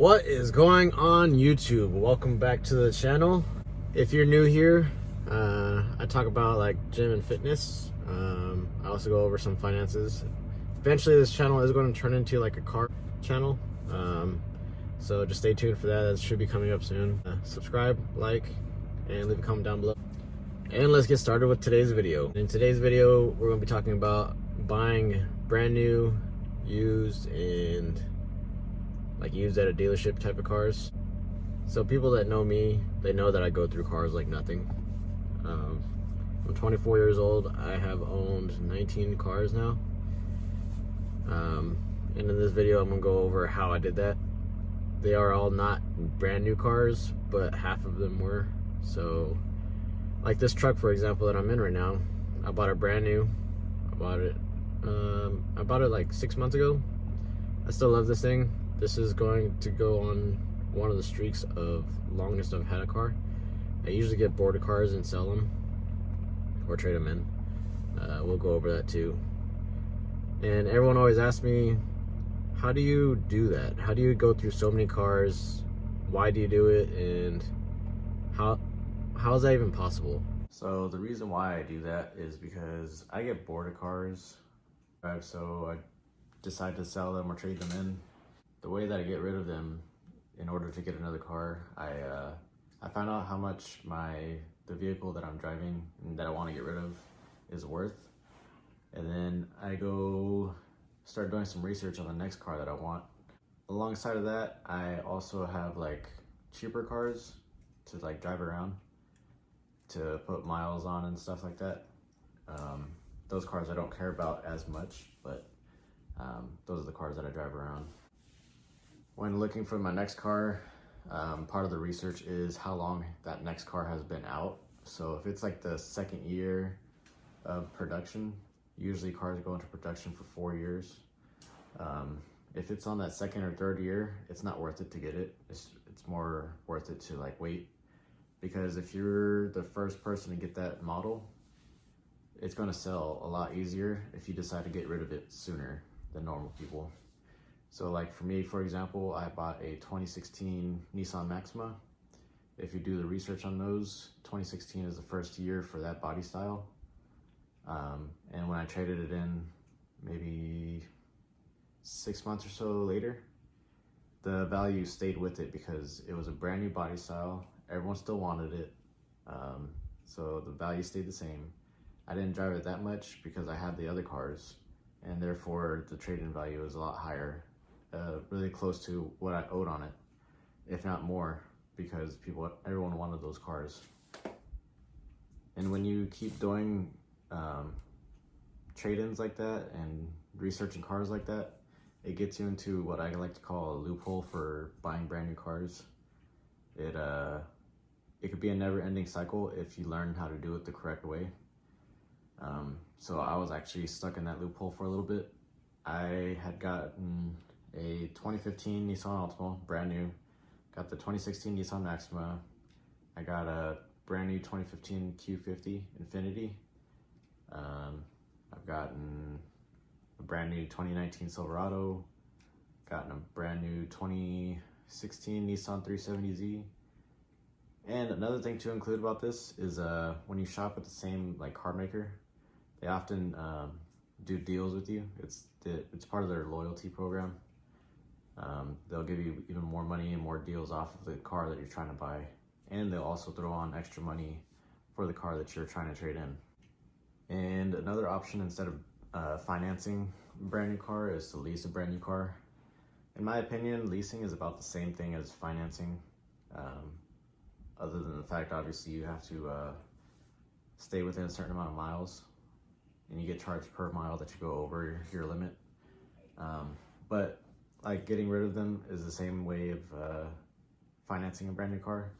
What is going on YouTube? Welcome back to the channel. If you're new here, I talk about like gym and fitness. I also go over some finances. Eventually this channel is going to turn into like a car channel. So just stay tuned for that. That should be coming up soon. Subscribe, like, and leave a comment down below. And let's get started with today's video. In today's video, we're going to be talking about buying brand new, used, and like used at a dealership type of cars. So people that know me, they know that I go through cars like nothing. I'm 24 years old. I have owned 19 cars now. And in this video, I'm gonna go over how I did that. They are all not brand new cars, but half of them were. So like this truck, for example, that I'm in right now, I bought it brand new. I bought it like 6 months ago. I still love this thing. This is going to go on one of the streaks of longest I've had a car. I usually get bored of cars and sell them or trade them in. We'll go over that too. And everyone always asks me, how do you do that? How do you go through so many cars? Why do you do it? And how is that even possible? So the reason why I do that is because I get bored of cars. So I decide to sell them or trade them in. The way that I get rid of them in order to get another car, I found out how much the vehicle that I'm driving and that I want to get rid of is worth. And then I go start doing some research on the next car that I want. Alongside of that, I also have like cheaper cars to like drive around, to put miles on and stuff like that. Those cars I don't care about as much, but those are the cars that I drive around. When looking for my next car, part of the research is how long that next car has been out. So if it's like the second year of production, usually cars go into production for 4 years. If it's on that second or third year, it's not worth it to get it. It's more worth it to like wait, because if you're the first person to get that model, it's going to sell a lot easier if you decide to get rid of it sooner than normal people. So like for me, for example, I bought a 2016 Nissan Maxima. If you do the research on those, 2016 is the first year for that body style. And when I traded it in maybe 6 months or so later, the value stayed with it because it was a brand new body style. Everyone still wanted it. So the value stayed the same. I didn't drive it that much because I had the other cars, and therefore the trade-in value is a lot higher. Really close to what I owed on it, if not more, because everyone wanted those cars. And when you keep doing trade-ins like that and researching cars like that, it gets you into what I like to call a loophole for buying brand new cars. It could be a never-ending cycle if you learn how to do it the correct way. So I was actually stuck in that loophole for a little bit. I had gotten a 2015 Nissan Altima, brand new. Got the 2016 Nissan Maxima. I got a brand new 2015 Q50 Infiniti. I've gotten a brand new 2019 Silverado. Gotten a brand new 2016 Nissan 370Z. And another thing to include about this is when you shop at the same like car maker, they often do deals with you. It's part of their loyalty program. They'll give you even more money and more deals off of the car that you're trying to buy. And they'll also throw on extra money for the car that you're trying to trade in. And another option instead of financing a brand new car is to lease a brand new car. In my opinion, leasing is about the same thing as financing. Other than the fact, obviously, you have to stay within a certain amount of miles, and you get charged per mile that you go over your limit. But like getting rid of them is the same way of financing a brand new car,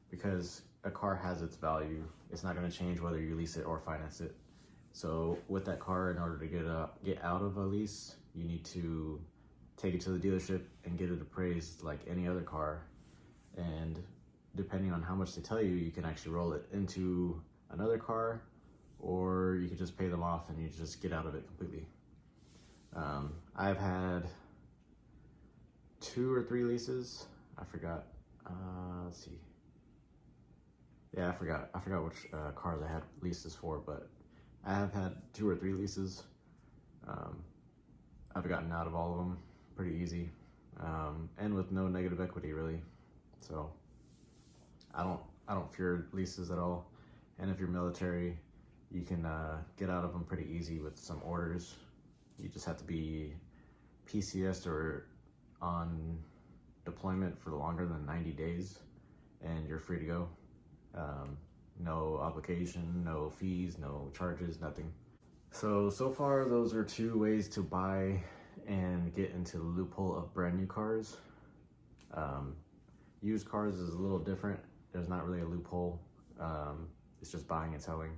because a car has its value. It's not going to change whether you lease it or finance it. So with that car, in order to get out of a lease, you need to take it to the dealership and get it appraised like any other car. And depending on how much they tell you, you can actually roll it into another car, or you could just pay them off and you just get out of it completely. I've had 2 or 3 leases. I forgot. Let's see. Yeah, I forgot which cars I had leases for, but I have had 2 or 3 leases. I've gotten out of all of them pretty easy, and with no negative equity really. So I don't fear leases at all. And if you're military, you can get out of them pretty easy with some orders. You just have to be PCS or on deployment for longer than 90 days, and you're free to go. No obligation, no fees, no charges, nothing. So far those are 2 ways to buy and get into the loophole of brand new cars. Used cars is a little different. There's not really a loophole. It's just buying and selling.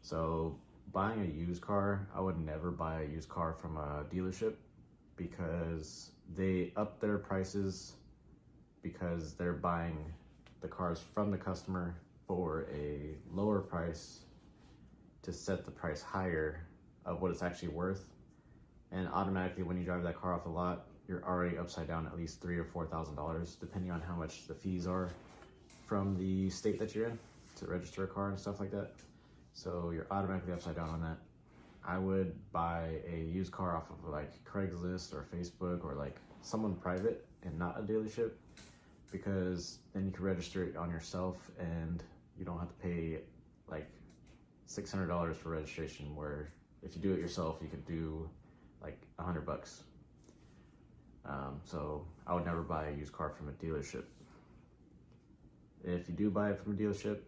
So buying a used car, I would never buy a used car from a dealership because they up their prices because they're buying the cars from the customer for a lower price to set the price higher of what it's actually worth. And automatically when you drive that car off the lot, you're already upside down at least $3,000 or $4,000, depending on how much the fees are from the state that you're in to register a car and stuff like that. So you're automatically upside down on that. I would buy a used car off of like Craigslist or Facebook or like someone private and not a dealership, because then you can register it on yourself and you don't have to pay like $600 for registration, where if you do it yourself, you could do like $100. So I would never buy a used car from a dealership. If you do buy it from a dealership,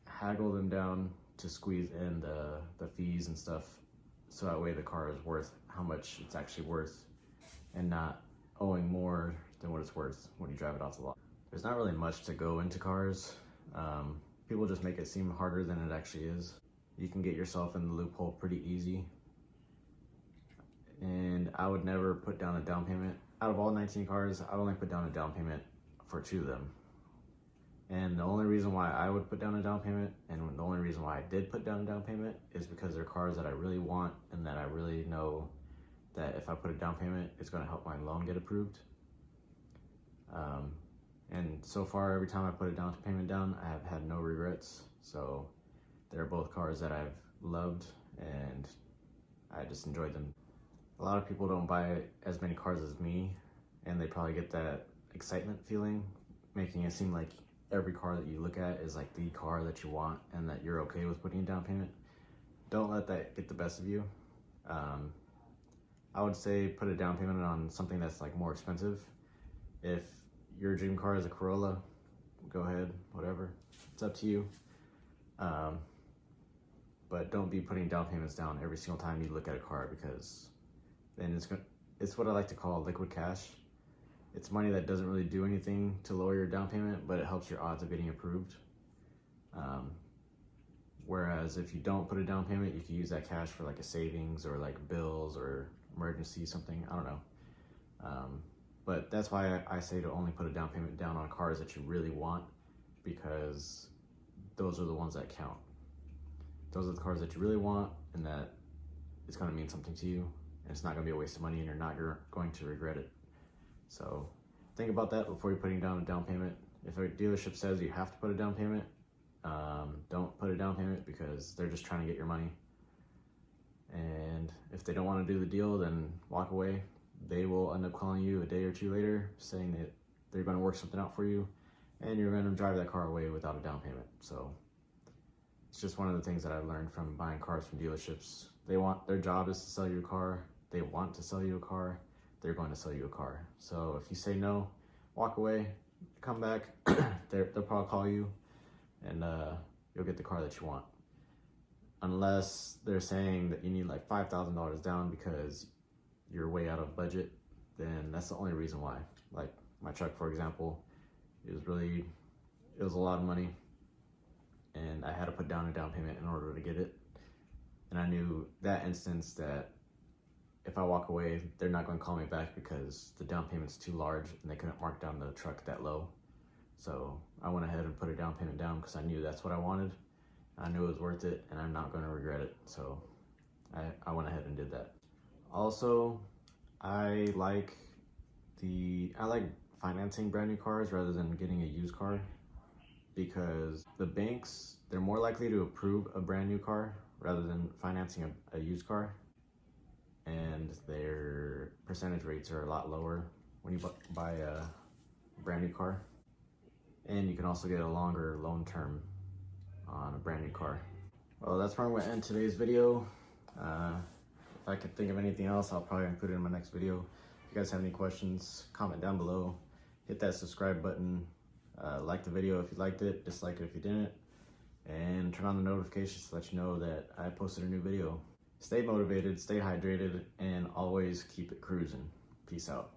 haggle them down to squeeze in the fees and stuff, so that way the car is worth how much it's actually worth and not owing more than what it's worth when you drive it off the lot. There's not really much to go into cars. People just make it seem harder than it actually is. You can get yourself in the loophole pretty easy. And I would never put down a down payment. Out of all 19 cars, I only put down a down payment for 2 of them. And the only reason why I would put down a down payment, and the only reason why I did put down a down payment, is because they're cars that I really want and that I really know that if I put a down payment, it's going to help my loan get approved. And so far, every time I put a down payment down, I have had no regrets. So they're both cars that I've loved and I just enjoyed them. A lot of people don't buy as many cars as me, and they probably get that excitement feeling, making it seem like every car that you look at is like the car that you want and that you're okay with putting a down payment. Don't let that get the best of you. I would say put a down payment on something that's like more expensive. If your dream car is a Corolla, go ahead, whatever. It's up to you. But don't be putting down payments down every single time you look at a car, because then it's what I like to call liquid cash. It's money that doesn't really do anything to lower your down payment, but it helps your odds of getting approved. Whereas if you don't put a down payment, you can use that cash for like a savings or like bills or emergency, something, I don't know. But that's why I say to only put a down payment down on cars that you really want, because those are the ones that count. Those are the cars that you really want and that it's going to mean something to you, and it's not going to be a waste of money, and you're not going to regret it. So think about that before you're putting down a down payment. If a dealership says you have to put a down payment, don't put a down payment, because they're just trying to get your money. And if they don't want to do the deal, then walk away. They will end up calling you a day or 2 later saying that they're going to work something out for you, and you're going to drive that car away without a down payment. So it's just one of the things that I learned from buying cars from dealerships. Their job is to sell you a car. They want to sell you a car. They're going to sell you a car. So if you say no, walk away, come back. They'll probably call you, and you'll get the car that you want. Unless they're saying that you need like $5,000 down because you're way out of budget, then that's the only reason why. Like my truck, for example, it was a lot of money, and I had to put down a down payment in order to get it. And I knew that instance that if I walk away, they're not going to call me back because the down payment's too large and they couldn't mark down the truck that low. So I went ahead and put a down payment down because I knew that's what I wanted. I knew it was worth it, and I'm not going to regret it. So I went ahead and did that. Also, I like I like financing brand new cars rather than getting a used car, because the banks, they're more likely to approve a brand new car rather than financing a used car, and their percentage rates are a lot lower when you buy a brand new car. And you can also get a longer loan term on a brand new car. Well, that's where I'm gonna end today's video. If I could think of anything else, I'll probably include it in my next video. If you guys have any questions, comment down below. Hit that subscribe button. Like the video if you liked it, dislike it if you didn't. And turn on the notifications to let you know that I posted a new video. Stay motivated, stay hydrated, and always keep it cruising. Peace out.